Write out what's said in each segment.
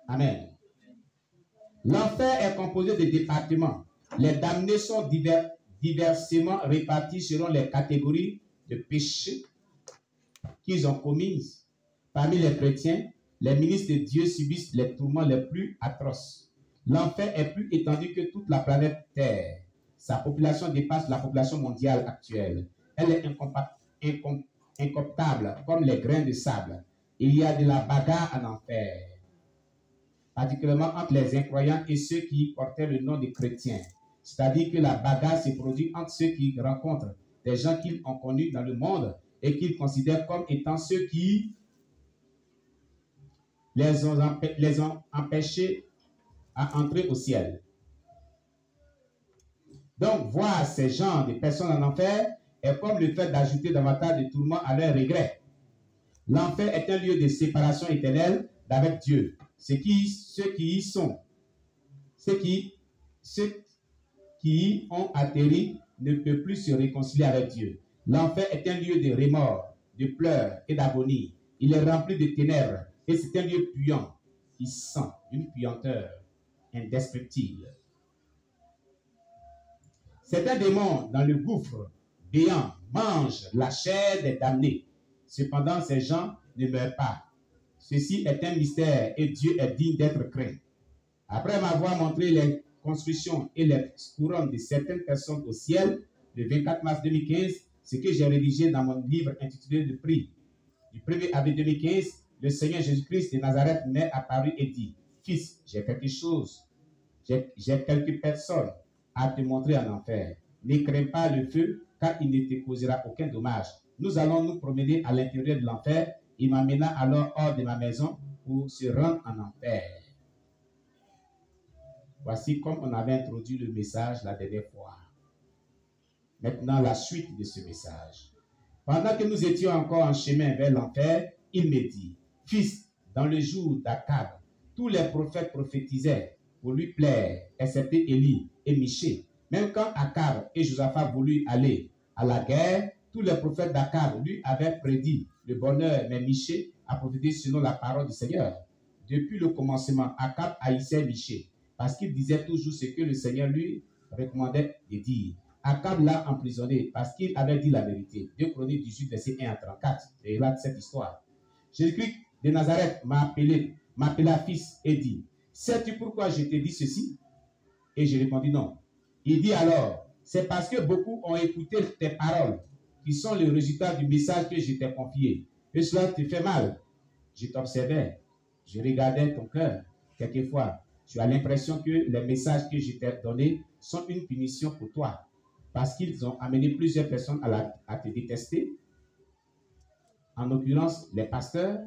Amen. L'enfer est composé de départements. Les damnés sont diversement répartis selon les catégories de péchés qu'ils ont commis. Parmi les chrétiens, les ministres de Dieu subissent les tourments les plus atroces. L'enfer est plus étendu que toute la planète Terre. Sa population dépasse la population mondiale actuelle. Elle est incomptable comme les grains de sable. Il y a de la bagarre en enfer, particulièrement entre les incroyants et ceux qui portaient le nom de chrétiens. C'est-à-dire que la bagarre se produit entre ceux qui rencontrent des gens qu'ils ont connus dans le monde et qu'ils considèrent comme étant ceux qui les ont empêchés à entrer au ciel. Donc, voir ces genres de personnes en enfer est comme le fait d'ajouter davantage de tourments à leur regret. L'enfer est un lieu de séparation éternelle d'avec Dieu. Ceux qui y ont atterri ne peuvent plus se réconcilier avec Dieu. L'enfer est un lieu de remords, de pleurs et d'agonie. Il est rempli de ténèbres et c'est un lieu puant qui sent une puanteur indescriptible. Certains démons dans le gouffre béant mangent la chair des damnés. Cependant, ces gens ne meurent pas. Ceci est un mystère et Dieu est digne d'être craint. Après m'avoir montré les constructions et les couronnes de certaines personnes au ciel, le 24 mars 2015, ce que j'ai rédigé dans mon livre intitulé Le Prix. Du 1er avril 2015, le Seigneur Jésus-Christ de Nazareth m'est apparu et dit, « Fils, j'ai quelques personnes à te montrer en enfer. Ne crains pas le feu, car il ne te causera aucun dommage. » Nous allons nous promener à l'intérieur de l'enfer. Il m'amena alors hors de ma maison pour se rendre en enfer. Voici comme on avait introduit le message la dernière fois. Maintenant, la suite de ce message. Pendant que nous étions encore en chemin vers l'enfer, il me dit, « Fils, dans le jour d'Akab, tous les prophètes prophétisaient pour lui plaire, excepté Élie et Michée. Même quand Akab et Josaphat voulu aller à la guerre, tous les prophètes d'Akab lui avaient prédit le bonheur, mais Michée a prophétisé selon la parole du Seigneur. Depuis le commencement, Akab haïssait Michée, parce qu'il disait toujours ce que le Seigneur lui recommandait de dire. Akab l'a emprisonné parce qu'il avait dit la vérité. 2 Chroniques 18, verset 1 à 34. Et là, cette histoire. Jésus-Christ de Nazareth m'appela fils et dit, « Sais-tu pourquoi je t'ai dit ceci ?» Et je répondis non. Il dit alors, « C'est parce que beaucoup ont écouté tes paroles, qui sont le résultat du message que je t'ai confié. Et cela te fait mal. Je t'observais, je regardais ton cœur. Quelquefois, tu as l'impression que les messages que je t'ai donnés sont une punition pour toi, parce qu'ils ont amené plusieurs personnes à te détester. En l'occurrence, les pasteurs,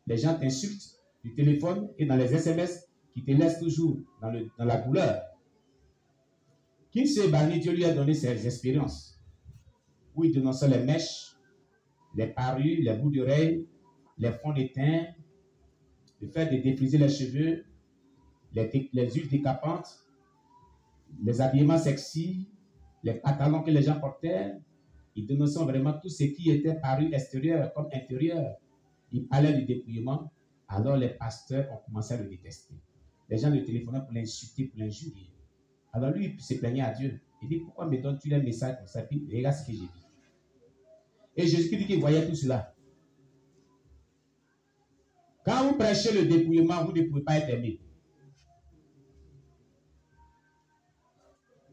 les gens t'insultent du téléphone et dans les SMS qui te laissent toujours dans la douleur. Qui s'est banni, Dieu lui a donné ses expériences. Où il dénonçait les mèches, les parures, les bouts d'oreilles, les fonds de teint, le fait de défriser les cheveux, les huiles décapantes, les habillements sexy, les pantalons que les gens portaient. Ils dénonçaient vraiment tout ce qui était paru extérieur comme intérieur. Ils parlaient du dépouillement. Alors les pasteurs ont commencé à le détester. Les gens le téléphonaient pour l'insulter, pour l'injurier. Alors lui, il se plaignait à Dieu. Il dit, pourquoi me donnes-tu les messages comme ça? Puis regarde ce que j'ai dit. Et Jésus dit qu'il voyait tout cela. Quand vous prêchez le dépouillement, vous ne pouvez pas être aimé.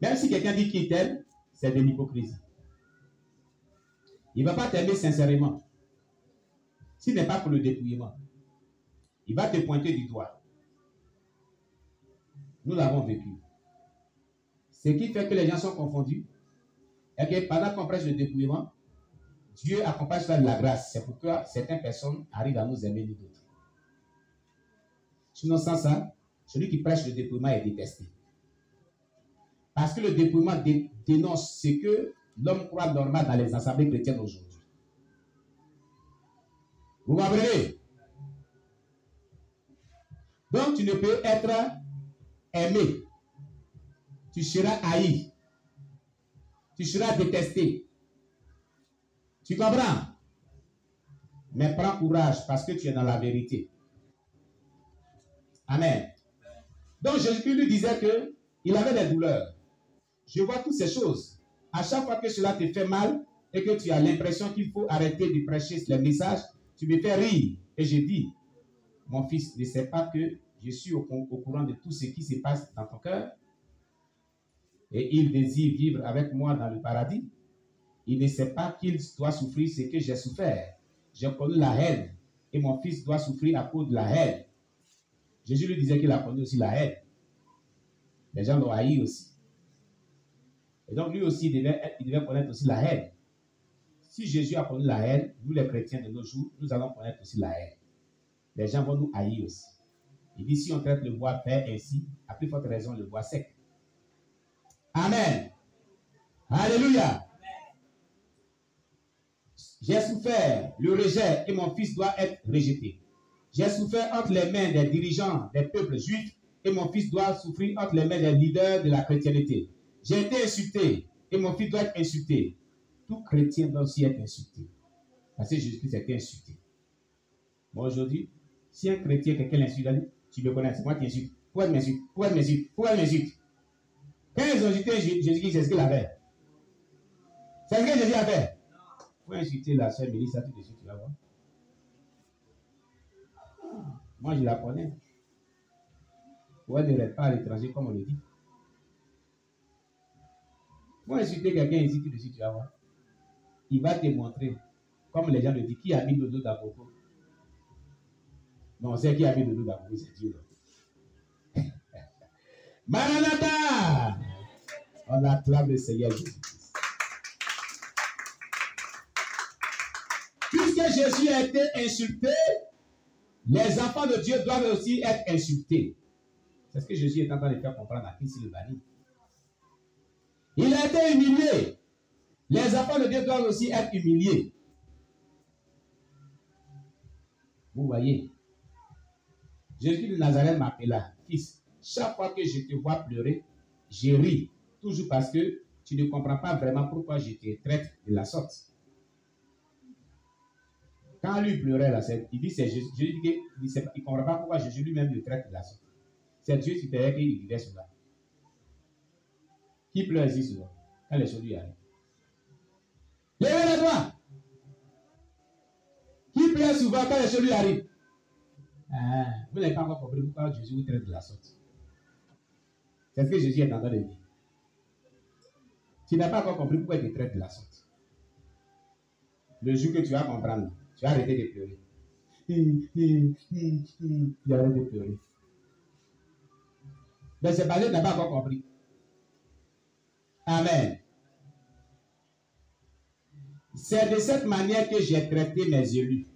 Même si quelqu'un dit qu'il t'aime, c'est de l'hypocrisie. Il ne va pas t'aimer sincèrement. S'il n'est pas pour le dépouillement, il va te pointer du doigt. Nous l'avons vécu. Ce qui fait que les gens sont confondus est que pendant qu'on prêche le dépouillement, Dieu accompagne cela de la grâce. C'est pourquoi certaines personnes arrivent à nous aimer, nous d'autres. Sinon, sans ça, celui qui prêche le dépouillement est détesté. Parce que le dépouillement dénonce ce que l'homme croit normal dans les assemblées chrétiennes aujourd'hui. Vous comprenez? Donc, tu ne peux être aimé. Tu seras haï. Tu seras détesté. Tu comprends? Mais prends courage parce que tu es dans la vérité. Amen. Donc Jésus lui disait qu'il avait des douleurs. Je vois toutes ces choses. À chaque fois que cela te fait mal et que tu as l'impression qu'il faut arrêter de prêcher les messages, tu me fais rire. Et je dis, mon fils ne sait pas que je suis au courant de tout ce qui se passe dans ton cœur. Et il désire vivre avec moi dans le paradis. Il ne sait pas qu'il doit souffrir ce que j'ai souffert. J'ai connu la haine et mon fils doit souffrir à cause de la haine. Jésus lui disait qu'il a connu aussi la haine. Les gens l'ont haï aussi. Et donc lui aussi, il devait connaître aussi la haine. Si Jésus a connu la haine, nous les chrétiens de nos jours, nous allons connaître aussi la haine. Les gens vont nous haïr aussi. Il dit, si on traite le bois vert ainsi, à plus forte raison, le bois sec. Amen. Alléluia. J'ai souffert le rejet et mon fils doit être rejeté. J'ai souffert entre les mains des dirigeants des peuples juifs et mon fils doit souffrir entre les mains des leaders de la chrétienté. J'ai été insulté et mon fils doit être insulté. Tout chrétien doit aussi être insulté. Parce que Jésus-Christ a été insulté. Moi aujourd'hui, si un chrétien, quelqu'un l'insulte, tu me connais, c'est moi qui insulte. Pourquoi il m'insulte? Pourquoi il m'insulte? Pourquoi il m'insulte? Quand ils ont insulté Jésus-Christ, c'est ce qu'il a fait. C'est ce que Jésus a fait. Pour insulter la sœur Mélissa, tout de suite, tu vas voir. Moi, je la connais. Ou elle ne reste pas à l'étranger, comme on le dit. Pour insulter quelqu'un ici, tout de suite, tu vas voir. Il va te montrer, comme les gens le disent, qui a mis le dos d'Aboko. Non, c'est qui a mis le dos d'Aboko, c'est Dieu. Maranatha! On acclame le Seigneur Jésus-Christ. Puisque Jésus a été insulté, les enfants de Dieu doivent aussi être insultés. C'est ce que Jésus est en train de faire comprendre à Christ le banni. Il a été humilié. Les enfants de Dieu doivent aussi être humiliés. Vous voyez, Jésus de Nazareth m'appela, fils. Chaque fois que je te vois pleurer, je ris. Toujours parce que tu ne comprends pas vraiment pourquoi je te traite de la sorte. Quand lui pleurait, là, il dit c'est Jésus. Il ne comprend pas pourquoi Jésus lui-même le traite de la sorte. C'est Dieu supérieur qui vivait cela. Qui pleure ici souvent quand les choses lui arrivent? Levez-les-toi! Qui pleure souvent quand les choses lui arrivent? Vous n'avez pas encore compris pourquoi Jésus vous traite de la sorte. C'est ce que Jésus est en train de dire. Tu n'as pas encore compris pourquoi il te traite de la sorte. Le jour que tu vas comprendre, tu vas arrêter de pleurer. Tu vas arrêter de pleurer. Mais c'est parce que tu n'as pas encore compris. Amen. C'est de cette manière que j'ai traité mes élus.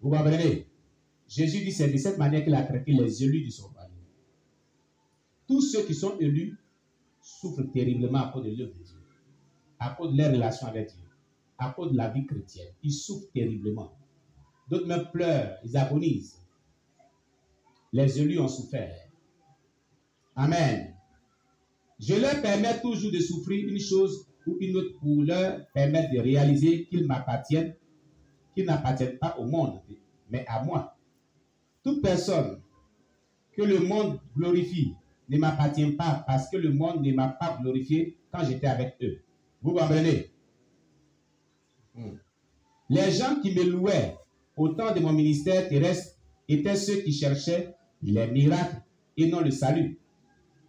Vous comprenez? Jésus dit c'est de cette manière qu'il a traité les élus de son royaume. Tous ceux qui sont élus souffrent terriblement à cause de l'œuvre de Dieu, à cause de leur relation avec Dieu, à cause de la vie chrétienne. Ils souffrent terriblement. D'autres même pleurent, ils agonisent. Les élus ont souffert. Amen. Je leur permets toujours de souffrir une chose ou une autre pour leur permettre de réaliser qu'ils m'appartiennent, qu'ils n'appartiennent pas au monde, mais à moi. Toute personne que le monde glorifie ne m'appartient pas parce que le monde ne m'a pas glorifié quand j'étais avec eux. Vous comprenez? Les gens qui me louaient au temps de mon ministère terrestre étaient ceux qui cherchaient les miracles et non le salut.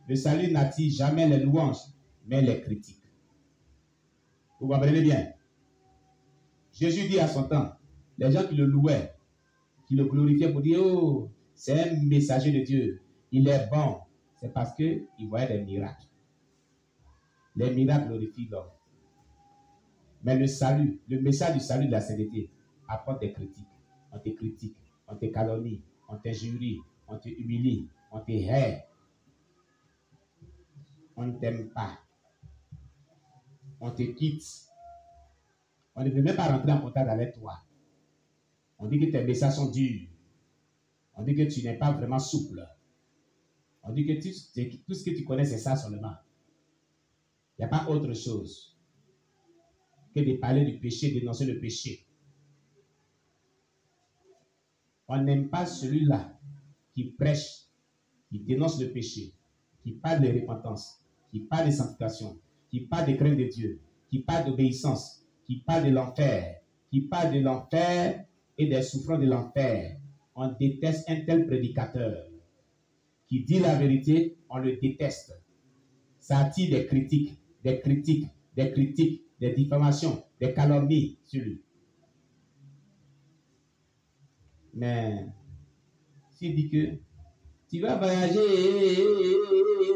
Le salut n'attire jamais les louanges, mais les critiques. Vous comprenez bien? Jésus dit à son temps, les gens qui le louaient, qui le glorifiaient pour dire, oh, c'est un messager de Dieu, il est bon. C'est parce qu'il voyait des miracles. Les miracles glorifient l'homme. Mais le salut, le message du salut de la sainteté apporte des critiques. On te critique, on te calomnie, on t'injurie, on te humilie, on te hait. On ne t'aime pas. On te quitte. On ne veut même pas rentrer en contact avec toi. On dit que tes messages sont durs. On dit que tu n'es pas vraiment souple. On dit que tout ce que tu connais, c'est ça seulement. Il n'y a pas autre chose que de parler du péché, d'énoncer le péché. On n'aime pas celui-là qui prêche, qui dénonce le péché, qui parle de repentance, qui parle de sanctification, qui parle de crainte de Dieu, qui parle d'obéissance, qui parle de l'enfer, qui parle de l'enfer et des souffrances de l'enfer. On déteste un tel prédicateur. Qui dit la vérité, on le déteste. Ça attire des critiques, des diffamations, des calomnies sur lui. Mais s'il dit que tu vas voyager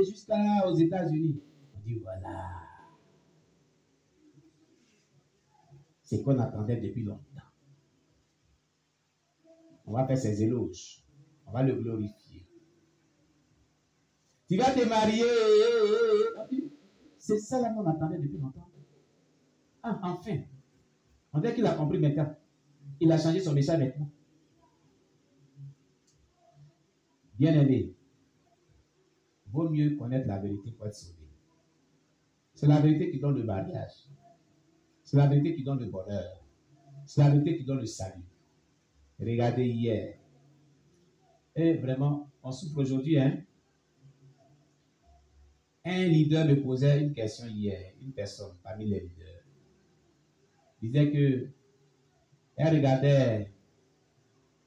jusqu'aux États-Unis, on dit voilà. C'est qu'on attendait depuis longtemps. On va faire ses éloges. On va le glorifier. Tu vas te marier. C'est ça là qu'on attendait depuis longtemps. Ah, enfin. On dirait qu'il a compris maintenant. Il a changé son message maintenant. Bien-aimé, vaut mieux connaître la vérité pour être sauvé. C'est la vérité qui donne le mariage. C'est la vérité qui donne le bonheur. C'est la vérité qui donne le salut. Regardez hier. Et vraiment, on souffre aujourd'hui, hein. Un leader me posait une question hier, une personne parmi les leaders. Il disait que elle regardait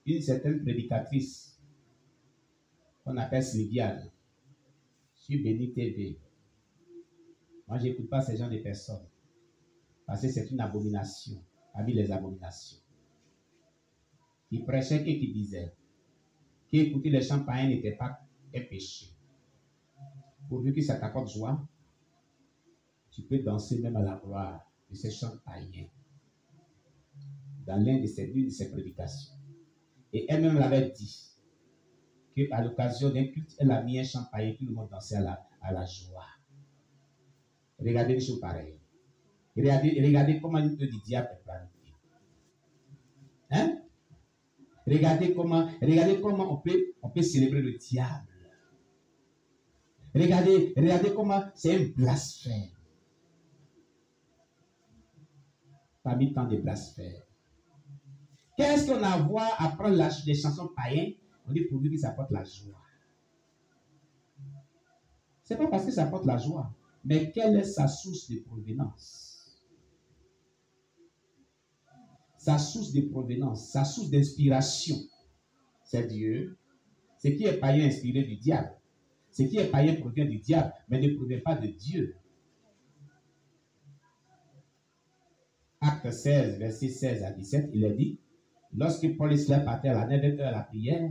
une certaine prédicatrice qu'on appelle Sylviane sur Béni TV. Moi, je n'écoute pas ces gens de personnes parce que c'est une abomination parmi les abominations. Qui prêchait et qui disait qu'écouter les chants païens n'était pas un péché. Pourvu que ça t'apporte joie, tu peux danser même à la gloire de ces chants païens dans l'une de ses prédications. Et elle-même l'avait dit qu'à l'occasion d'un culte, elle a mis un chant païen, tout le monde dansait à la joie. Regardez les choses pareilles. Regardez comment une peu du diable est planifié. Hein? Regardez comment on peut célébrer le diable. Regardez comment c'est un blasphème. Parmi tant de blasphèmes. Qu'est-ce qu'on a à voir à prendre des chansons païennes? On dit pourvu que ça apporte la joie. C'est pas parce que ça apporte la joie, mais quelle est sa source de provenance? Sa source de provenance, sa source d'inspiration, c'est Dieu. Ce qui est païen inspiré du diable. Ce qui est païen provient du diable, mais ne provient pas de Dieu. Acte 16, verset 16 à 17, il est dit, lorsque Paul et Silas partaient à la 9e heure à la prière,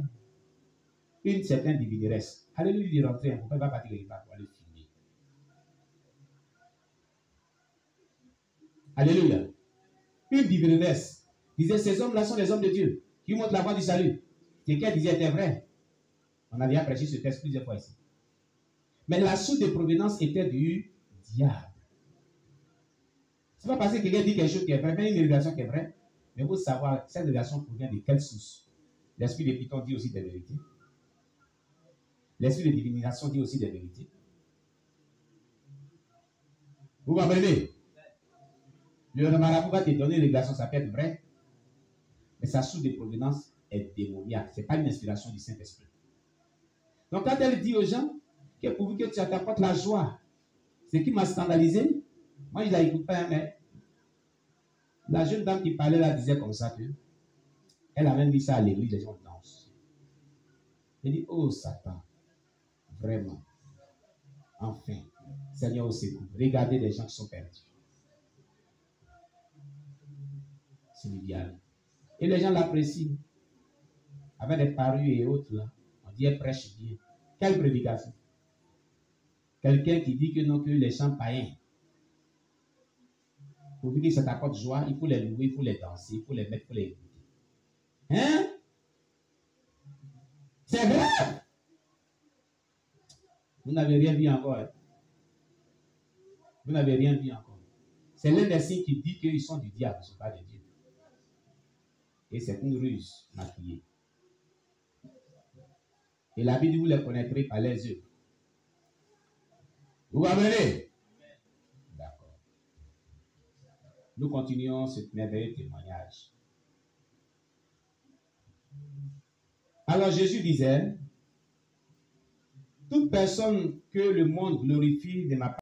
une certaine divineresse, alléluia, il rentrait, on ne peut pas partir quelque part pour aller filmer. Alléluia. Une divineresse disait, ces hommes-là sont les hommes de Dieu, qui montrent la voie du salut. Ce qu'elle disait était vrai. On a déjà prêché ce texte plusieurs fois ici. Mais la source de provenance était du diable. Ce n'est pas parce que quelqu'un dit quelque chose qui est vrai, mais une révélation qui est vraie, mais il faut savoir cette révélation provient de quelle source. L'esprit de Python dit aussi des vérités. L'esprit de divination dit aussi des vérités. Vous comprenez? Le marabout va te donner une révélation, ça peut être vrai, mais sa source de provenance est démoniaque. Ce n'est pas une inspiration du Saint-Esprit. Donc quand elle dit aux gens que pourvu que tu t'apportes la joie, ce qui m'a scandalisé, moi je ne l'écoute pas, mais la jeune dame qui parlait là disait comme ça que elle a même mis ça à l'église, les gens dansent. Elle dit, oh Satan, vraiment, enfin, Seigneur au secours, regardez les gens qui sont perdus. C'est l'idéal. Et les gens l'apprécient. Avec des parures et autres là, on dit elle prêche bien. Quelle prédication? Quelqu'un qui dit que non, que les chants païens, pour que ça t'apporte joie, il faut les louer, il faut les danser, il faut les mettre, il faut les écouter. Hein? C'est grave! Vous n'avez rien vu encore. Hein? Vous n'avez rien vu encore. C'est l'un des signes qui dit qu'ils sont du diable, ils ne sont pas de Dieu. Et c'est une ruse maquillée. Et la Bible, vous les connaîtrez par les yeux. Vous m'amenez? D'accord. Nous continuons ce merveilleux témoignage. Alors Jésus disait, Toute personne que le monde glorifie ne m'a